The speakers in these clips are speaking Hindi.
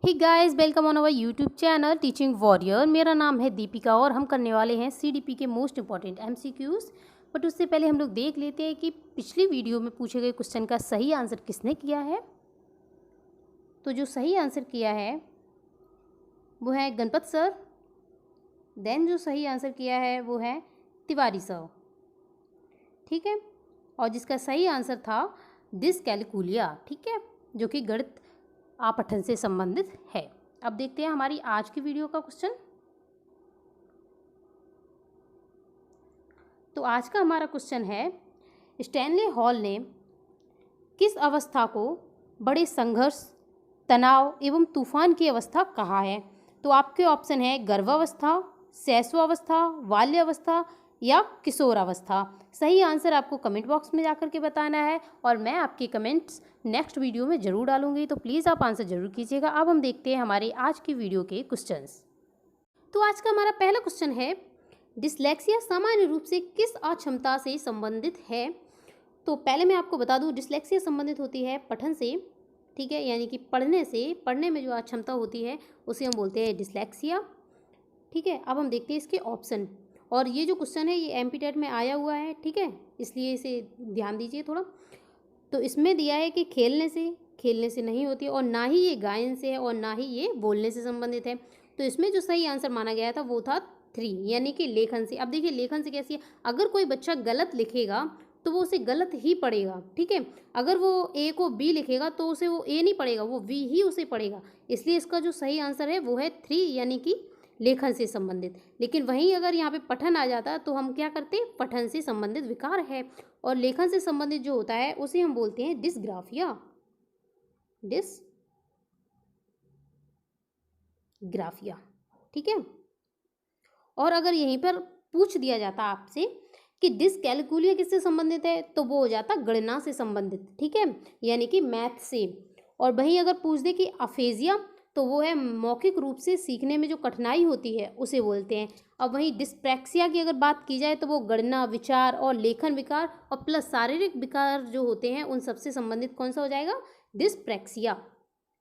Hey guys, welcome on our YouTube channel teaching warrior. मेरा नाम है दीपिका और हम करने वाले हैं सीडीपी के मोस्ट इंपॉर्टेंट एमसीक्यूज। बट उससे पहले हम लोग देख लेते हैं कि पिछली वीडियो में पूछे गए क्वेश्चन का सही आंसर किसने किया है। तो जो सही आंसर किया है वो है गणपत सर। देन जो सही आंसर किया है वो है तिवारी सर। ठीक है, और जिसका सही आंसर था डिसकैलकुलिया, ठीक है, जो कि गणित आपठन से संबंधित है। अब देखते हैं हमारी आज की वीडियो का क्वेश्चन। तो आज का हमारा क्वेश्चन है, स्टैनले हॉल ने किस अवस्था को बड़े संघर्ष, तनाव एवं तूफान की अवस्था कहा है। तो आपके ऑप्शन है गर्भावस्था, शैशवावस्था, बाल्यावस्था या किशोरावस्था। सही आंसर आपको कमेंट बॉक्स में जाकर के बताना है और मैं आपके कमेंट्स नेक्स्ट वीडियो में ज़रूर डालूंगी, तो प्लीज़ आप आंसर ज़रूर कीजिएगा। अब हम देखते हैं हमारे आज की वीडियो के क्वेश्चंस। तो आज का हमारा पहला क्वेश्चन है, डिसलेक्सिया सामान्य रूप से किस अक्षमता से संबंधित है। तो पहले मैं आपको बता दूं, डिसलेक्सिया संबंधित होती है पठन से, ठीक है, यानी कि पढ़ने से, पढ़ने में जो अक्षमता होती है उसे हम बोलते हैं डिसलेक्सिया। ठीक है, अब हम देखते हैं इसके ऑप्शन। और ये जो क्वेश्चन है ये एमपीटेट में आया हुआ है, ठीक है, इसलिए इसे ध्यान दीजिए थोड़ा। तो इसमें दिया है कि खेलने से नहीं होती है, और ना ही ये गायन से है और ना ही ये बोलने से संबंधित है। तो इसमें जो सही आंसर माना गया था वो था 3, यानी कि लेखन से। अब देखिए लेखन से कैसी है, अगर कोई बच्चा गलत लिखेगा तो वो उसे गलत ही पढ़ेगा, ठीक है। अगर वो ए को बी लिखेगा तो उसे वो ए नहीं पढ़ेगा, वो वी ही उसे पढ़ेगा। इसलिए इसका जो सही आंसर है वो है 3, यानी कि लेखन से संबंधित। लेकिन वहीं अगर यहाँ पे पठन आ जाता तो हम क्या करते, पठन से संबंधित विकार है, और लेखन से संबंधित जो होता है उसे हम बोलते हैं डिसग्राफिया। डिसग्राफिया, ठीक है। और अगर यहीं पर पूछ दिया जाता आपसे कि डिसकैलकुलिया किससे संबंधित है, तो वो हो जाता गणना से संबंधित, ठीक है, यानी कि मैथ से। और वहीं अगर पूछ दे कि अफेजिया, तो वो है मौखिक रूप से सीखने में जो कठिनाई होती है उसे बोलते हैं। अब वहीं डिस्प्रैक्सिया की अगर बात की जाए तो वो गणना, विचार और लेखन विकार और प्लस शारीरिक विकार जो होते हैं उन सबसे संबंधित कौन सा हो जाएगा, डिस्प्रैक्सिया।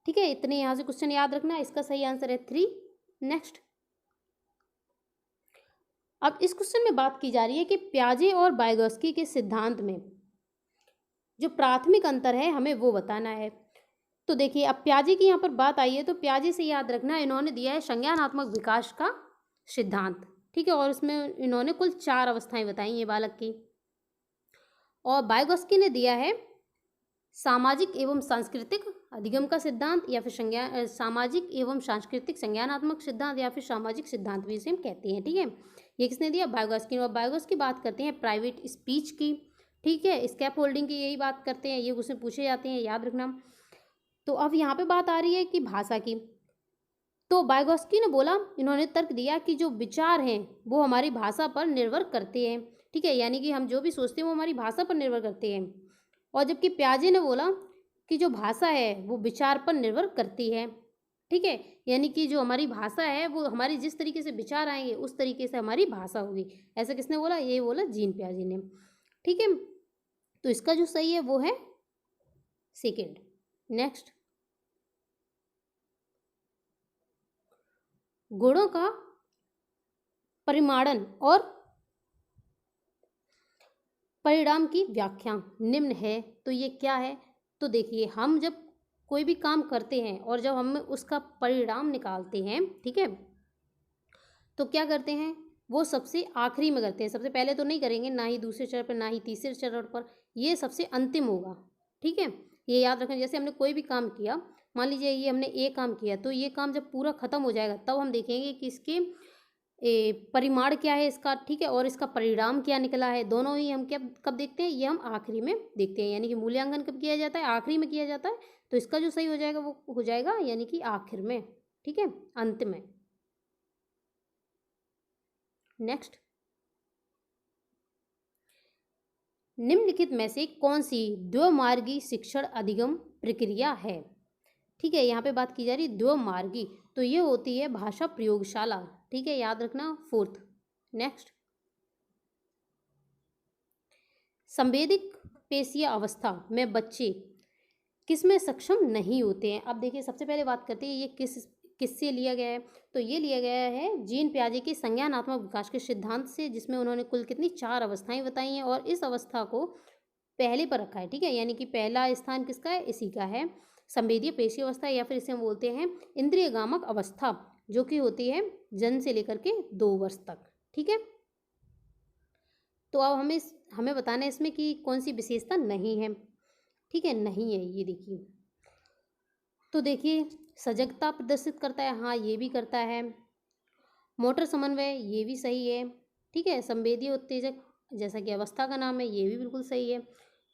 ठीक है, इतने यहाँ से क्वेश्चन याद रखना। इसका सही आंसर है 3। नेक्स्ट, अब इस क्वेश्चन में बात की जा रही है कि प्याजे और वाइगोत्स्की के सिद्धांत में जो प्राथमिक अंतर है हमें वो बताना है। तो देखिए, अब प्याजे की यहाँ पर बात आई है तो प्याजे से याद रखना, इन्होंने दिया है संज्ञानात्मक विकास का सिद्धांत, ठीक है, और इसमें इन्होंने कुल 4 अवस्थाएं बताई हैं बालक की। और वाइगोत्स्की ने दिया है सामाजिक एवं सांस्कृतिक अधिगम का सिद्धांत, या फिर सामाजिक एवं सांस्कृतिक संज्ञानात्मक सिद्धांत, या फिर सामाजिक सिद्धांत भी इसे हम कहते हैं, ठीक है। ये किसने दिया, वाइगोत्स्की। और वाइगोत्स्की बात करते हैं प्राइवेट स्पीच की, ठीक है, स्कैप होल्डिंग की यही बात करते हैं, ये क्वेश्चन पूछे जाते हैं, याद रखना। तो अब यहाँ पे बात आ रही है कि भाषा की। तो वाइगोत्स्की ने बोला, इन्होंने तर्क दिया कि जो विचार हैं वो हमारी भाषा पर निर्भर करते हैं, ठीक है, यानी कि हम जो भी सोचते हैं वो हमारी भाषा पर निर्भर करते हैं। और जबकि प्याजे ने बोला कि जो भाषा है वो विचार पर निर्भर करती है, ठीक है, यानी कि जो हमारी भाषा है वो हमारी जिस तरीके से विचार आएंगे उस तरीके से हमारी भाषा होगी। ऐसा किसने बोला, ये बोला जीन प्याजे ने, ठीक है। तो इसका जो सही है वो है सेकेंड। नेक्स्ट, गुणों का परिमाणन और परिणाम की व्याख्या निम्न है, तो ये क्या है। तो देखिए, हम जब कोई भी काम करते हैं और जब हम उसका परिणाम निकालते हैं, ठीक है, तो क्या करते हैं, वो सबसे आखिरी में करते हैं। सबसे पहले तो नहीं करेंगे, ना ही दूसरे चरण पर, ना ही तीसरे चरण पर, ये सबसे अंतिम होगा, ठीक है। ये याद रखें, जैसे हमने कोई भी काम किया, मान लीजिए ये हमने ए काम किया, तो ये काम जब पूरा खत्म हो जाएगा तब हम देखेंगे कि इसके परिमाण क्या है इसका, ठीक है, और इसका परिणाम क्या निकला है। दोनों ही हम क्या कब देखते हैं, ये हम आखिरी में देखते हैं, यानी कि मूल्यांकन कब किया जाता है, आखिरी में किया जाता है। तो इसका जो सही हो जाएगा वो हो जाएगा यानी कि आखिर में, ठीक है, अंत में। नेक्स्ट, निम्नलिखित में से कौन सी द्विमार्गी शिक्षण अधिगम प्रक्रिया है, ठीक है। यहाँ पे बात की जा रही है द्विमार्गी, तो ये होती है भाषा प्रयोगशाला, ठीक है, याद रखना, 4th। नेक्स्ट, संवेदिक पेशीय अवस्था में बच्चे किस में सक्षम नहीं होते हैं। अब देखिए सबसे पहले बात करते हैं ये किससे लिया गया है। तो ये लिया गया है जीन पियाजे के संज्ञानात्मक विकास के सिद्धांत से, जिसमें उन्होंने कुल कितनी 4 अवस्थाएं बताई हैं और इस अवस्था को पहले पर रखा है। ठीक है, यानी कि पहला स्थान किसका है, इसी का है। संवेदीय पेशी अवस्था या फिर इसे हम बोलते हैं इंद्रिय गामक अवस्था, जो कि होती है जन्म से लेकर के 2 वर्ष तक। ठीक है, तो अब हमें बताना है इसमें कि कौन सी विशेषता नहीं है। ठीक है, नहीं है, ये देखिए। तो देखिए सजगता प्रदर्शित करता है, हाँ ये भी करता है। मोटर समन्वय, ये भी सही है। ठीक है, संवेदीय उत्तेजक जैसा कि अवस्था का नाम है, ये भी बिल्कुल सही है।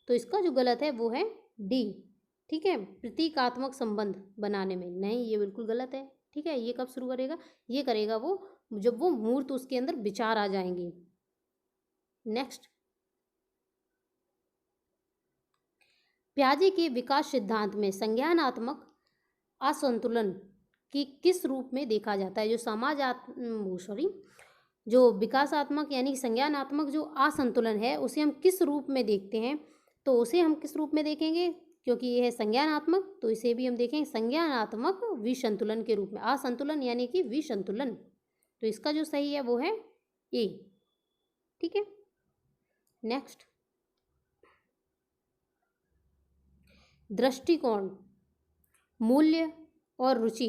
तो इसका जो गलत है वो है डी। ठीक है, प्रतीकात्मक संबंध बनाने में, नहीं ये बिल्कुल गलत है। ठीक है, ये कब शुरू करेगा, ये करेगा वो जब वो मूर्त उसके अंदर विचार आ जाएंगे। नेक्स्ट, पियाजे के विकास सिद्धांत में संज्ञानात्मक असंतुलन की किस रूप में देखा जाता है। जो विकासात्मक यानी संज्ञानात्मक जो असंतुलन है उसे हम किस रूप में देखते हैं। तो उसे हम किस रूप में देखेंगे, क्योंकि यह है संज्ञानात्मक, तो इसे भी हम देखेंगे संज्ञानात्मक विसंतुलन के रूप में। असंतुलन यानी कि विसंतुलन, तो इसका जो सही है वो है ए। ठीक है, नेक्स्ट, दृष्टिकोण, मूल्य और रुचि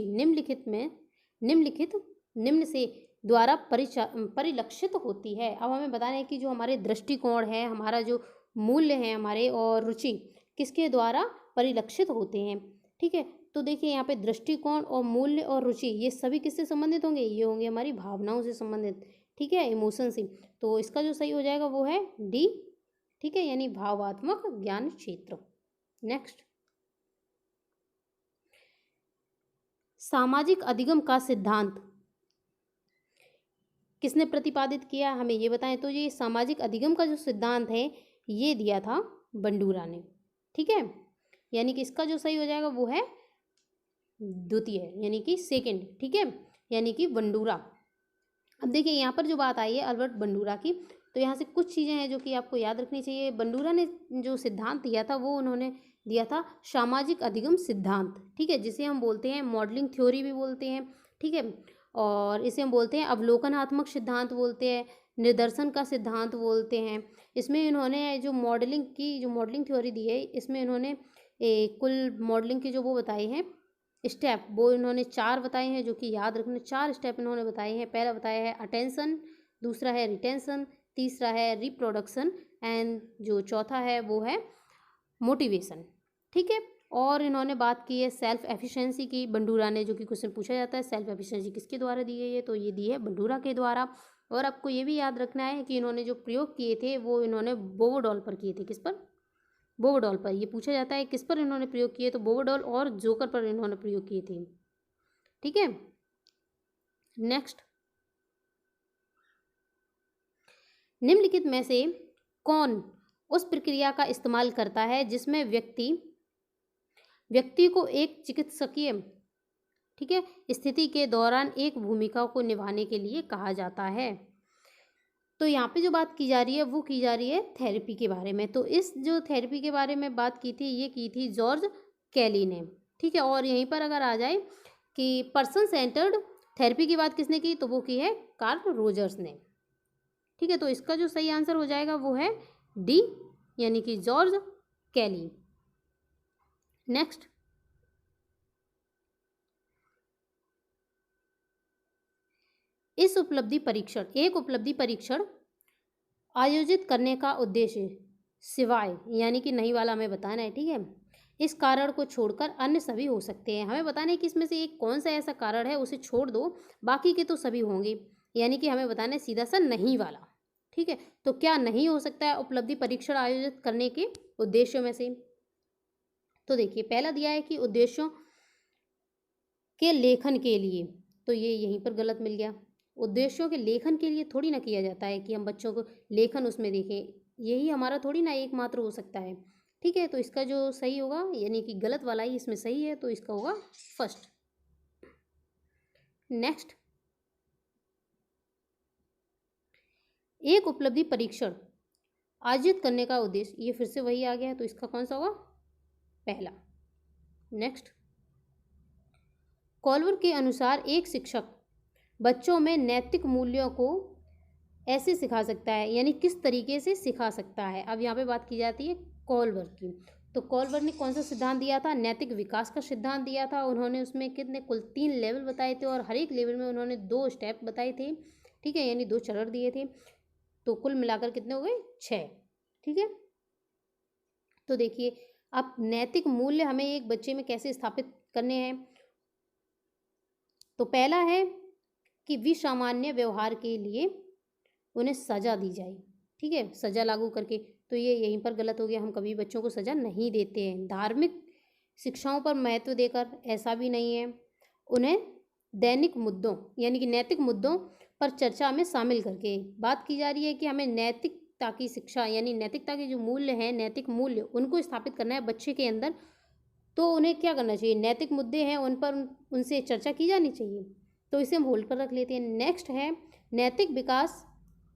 निम्न से द्वारा परिलक्षित होती है। अब हमें बताना है कि जो हमारे दृष्टिकोण है, हमारा जो मूल्य है हमारे, और रुचि किसके द्वारा परिलक्षित होते हैं। ठीक है, तो देखिए यहाँ पे दृष्टिकोण और मूल्य और रुचि ये सभी किससे संबंधित होंगे, ये होंगे हमारी भावनाओं से संबंधित। ठीक है, इमोशन से। तो इसका जो सही हो जाएगा वो है डी। ठीक है, यानी भावात्मक ज्ञान क्षेत्र। नेक्स्ट, सामाजिक अधिगम का सिद्धांत किसने प्रतिपादित किया, हमें ये बताएं। तो ये सामाजिक अधिगम का जो सिद्धांत है ये दिया था बंडूरा ने। ठीक है, यानी कि इसका जो सही हो जाएगा वो है द्वितीय, यानी कि सेकंड। ठीक है, यानी कि बंडूरा। अब देखिए यहाँ पर जो बात आई है अल्बर्ट बंडूरा की, तो यहाँ से कुछ चीज़ें हैं जो कि आपको याद रखनी चाहिए। बंडूरा ने जो सिद्धांत दिया था वो उन्होंने दिया था सामाजिक अधिगम सिद्धांत। ठीक है, जिसे हम बोलते हैं मॉडलिंग थ्योरी भी बोलते हैं। ठीक है, और इसे हम बोलते हैं अवलोकनात्मक सिद्धांत बोलते हैं, निदर्शन का सिद्धांत बोलते हैं। इसमें इन्होंने जो मॉडलिंग थ्योरी दी है, इसमें इन्होंने कुल मॉडलिंग की जो वो बताई हैं स्टेप, वो इन्होंने 4 बताए हैं, जो कि याद रखना। 4 स्टेप इन्होंने बताए हैं। पहला बताया है अटेंशन, दूसरा है रिटेंशन, तीसरा है रिप्रोडक्शन, एंड जो चौथा है वो है मोटिवेशन। ठीक है, और इन्होंने बात की है सेल्फ एफिशिएंसी की। बंडूरा ने, जो कि क्वेश्चन पूछा जाता है सेल्फ एफिशिएंसी किसके द्वारा दी गई है, तो ये दी है बंडूरा के द्वारा। और आपको ये भी याद रखना है कि इन्होंने जो प्रयोग किए थे वो इन्होंने बोवोडॉल पर किए थे। किस पर, बोवोडॉल पर। ये पूछा जाता है किस पर इन्होंने प्रयोग किए, तो बोवोडॉल और जोकर पर इन्होंने प्रयोग किए थे। ठीक है, नेक्स्ट, निम्नलिखित में से कौन उस प्रक्रिया का इस्तेमाल करता है जिसमें व्यक्ति को एक चिकित्सकीय, ठीक है, स्थिति के दौरान एक भूमिका को निभाने के लिए कहा जाता है। तो यहाँ पे जो बात की जा रही है वो की जा रही है थेरेपी के बारे में। तो इस जो थेरेपी के बारे में बात की थी ये की थी जॉर्ज कैली ने। ठीक है, और यहीं पर अगर आ जाए कि पर्सन सेंटर्ड थेरेपी की बात किसने की, तो वो की है कार्ल रोजर्स ने। ठीक है, तो इसका जो सही आंसर हो जाएगा वो है डी, यानी कि जॉर्ज कैली। नेक्स्ट, एक उपलब्धि परीक्षण आयोजित करने का उद्देश्य सिवाय, यानी कि नहीं वाला हमें बताना है। ठीक है, इस कारण को छोड़कर अन्य सभी हो सकते हैं। हमें बताना है कि इसमें से एक कौन सा ऐसा कारण है, उसे छोड़ दो, बाकी के तो सभी होंगे। यानी कि हमें बताना है सीधा सा नहीं वाला। ठीक है, तो क्या नहीं हो सकता है उपलब्धि परीक्षण आयोजित करने के उद्देश्यों में से। तो देखिए पहला दिया है कि उद्देश्यों के लेखन के लिए, तो ये यहीं पर गलत मिल गया। उद्देश्यों के लेखन के लिए थोड़ी ना किया जाता है कि हम बच्चों को लेखन उसमें देखें, यही हमारा थोड़ी ना एकमात्र हो सकता है। ठीक है, तो इसका जो सही होगा, यानी कि गलत वाला ही इसमें सही है, तो इसका होगा फर्स्ट। नेक्स्ट, एक उपलब्धि परीक्षण आयोजित करने का उद्देश्य, ये फिर से वही आ गया है, तो इसका कौन सा होगा, पहला। नेक्स्ट, कॉल्वर के अनुसार एक शिक्षक बच्चों में नैतिक मूल्यों को ऐसे सिखा सकता है, यानी किस तरीके से सिखा सकता है। अब यहाँ पे बात की जाती है कॉल्वर की। तो कॉल्वर ने कौन सा सिद्धांत दिया था? नैतिक विकास का सिद्धांत दिया था। उन्होंने उसमें कितने कुल 3 लेवल बताए थे और हर एक लेवल में उन्होंने 2 स्टेप बताए थे, ठीक है, यानी 2 चरण दिए थे। तो कुल मिलाकर कितने हो गए? 6, ठीक है। तो देखिए, अब नैतिक मूल्य हमें एक बच्चे में कैसे स्थापित करने हैं। तो पहला है कि विसामान्य व्यवहार के लिए उन्हें सज़ा दी जाए, ठीक है, सज़ा लागू करके। तो ये यहीं पर गलत हो गया, हम कभी बच्चों को सज़ा नहीं देते हैं। धार्मिक शिक्षाओं पर महत्व देकर, ऐसा भी नहीं है। उन्हें दैनिक मुद्दों यानी कि नैतिक मुद्दों पर चर्चा में शामिल करके बात की जा रही है कि हमें नैतिकता की शिक्षा यानी नैतिकता के जो मूल्य हैं, नैतिक मूल्य, उनको स्थापित करना है बच्चे के अंदर। तो उन्हें क्या करना चाहिए? नैतिक मुद्दे हैं उन पर उनसे चर्चा की जानी चाहिए। तो इसे हम होल्ड पर रख लेते हैं। नेक्स्ट है नैतिक विकास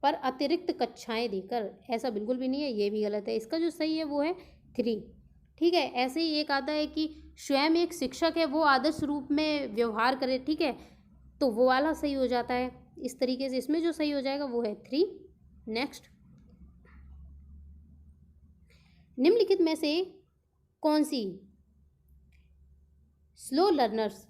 पर अतिरिक्त कक्षाएं देकर, ऐसा बिल्कुल भी नहीं है, ये भी गलत है। इसका जो सही है वो है 3, ठीक है। ऐसे ही एक आता है कि स्वयं एक शिक्षक है, वो आदर्श रूप में व्यवहार करे, ठीक है, तो वो वाला सही हो जाता है। इस तरीके से इसमें जो सही हो जाएगा वो है 3। नेक्स्ट, निम्नलिखित में से कौन सी स्लो लर्नर्स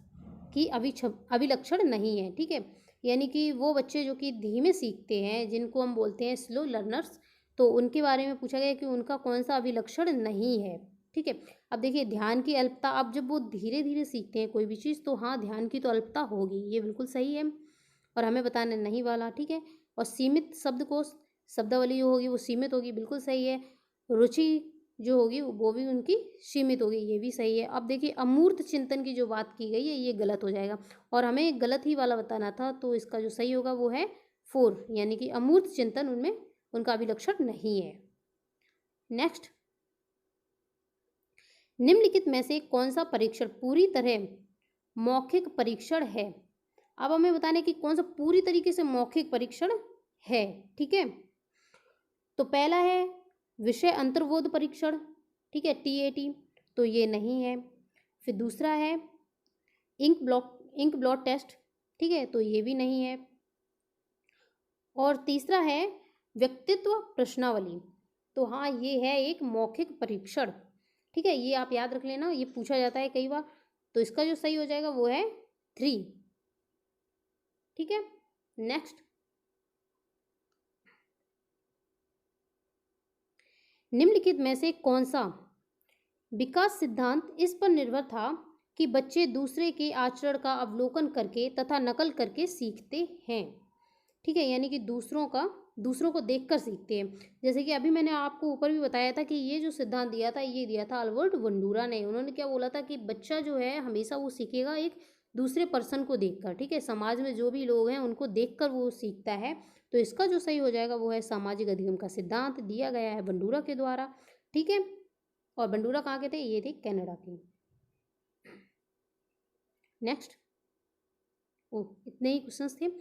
की अभिलक्षण नहीं है, ठीक है, यानी कि वो बच्चे जो कि धीमे सीखते हैं, जिनको हम बोलते हैं स्लो लर्नर्स, तो उनके बारे में पूछा गया कि उनका कौन सा अभिलक्षण नहीं है, ठीक है। अब देखिए, ध्यान की अल्पता, अब जब वो धीरे धीरे सीखते हैं कोई भी चीज़, तो हाँ, ध्यान की तो अल्पता होगी, ये बिल्कुल सही है और हमें बताना नहीं वाला, ठीक है। और सीमित शब्दकोश, शब्दावली जो होगी वो सीमित होगी, बिल्कुल सही है। रुचि जो होगी वो भी उनकी सीमित होगी, ये भी सही है। अब देखिए, अमूर्त चिंतन की जो बात की गई है ये गलत हो जाएगा और हमें गलत ही वाला बताना था। तो इसका जो सही होगा वो है 4, यानी कि अमूर्त चिंतन उनमें उनका अभिलक्षण नहीं है। नेक्स्ट, निम्नलिखित में से कौन सा परीक्षण पूरी तरह मौखिक परीक्षण है? अब हमें बताने कि कौन सा पूरी तरीके से मौखिक परीक्षण है, ठीक है। तो पहला है विषय अंतर्बोध परीक्षण, ठीक है, TAT, तो ये नहीं है। फिर दूसरा है इंक ब्लॉट टेस्ट, ठीक है, तो ये भी नहीं है। और तीसरा है व्यक्तित्व प्रश्नावली, तो हाँ, ये है एक मौखिक परीक्षण, ठीक है, ये आप याद रख लेना, ये पूछा जाता है कई बार। तो इसका जो सही हो जाएगा वो है 3, ठीक है। नेक्स्ट, निम्नलिखित में से कौन सा विकास सिद्धांत इस पर निर्भर था कि बच्चे दूसरे के आचरण का अवलोकन करके तथा नकल करके सीखते हैं, ठीक है, यानी कि दूसरों को देखकर सीखते हैं। जैसे कि अभी मैंने आपको ऊपर भी बताया था कि ये जो सिद्धांत दिया था ये दिया था अल्बर्ट बंडूरा ने। उन्होंने क्या बोला था कि बच्चा जो है हमेशा वो सीखेगा एक दूसरे पर्सन को देखकर, ठीक है, समाज में जो भी लोग हैं उनको देखकर वो सीखता है। तो इसका जो सही हो जाएगा वो है सामाजिक अधिगम का सिद्धांत, दिया गया है बंडूरा के द्वारा, ठीक है। और बंडूरा कहाँ के थे? ये थे कनाडा के। नेक्स्ट, इतने ही क्वेश्चंस थे।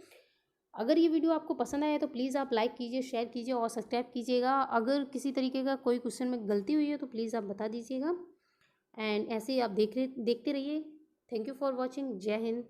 अगर ये वीडियो आपको पसंद आया तो प्लीज़ आप लाइक कीजिए, शेयर कीजिए और सब्सक्राइब कीजिएगा। अगर किसी तरीके का कोई क्वेश्चन में गलती हुई है तो प्लीज़ आप बता दीजिएगा। एंड ऐसे ही आप देखते रहिए। Thank you for watching. जय हिंद।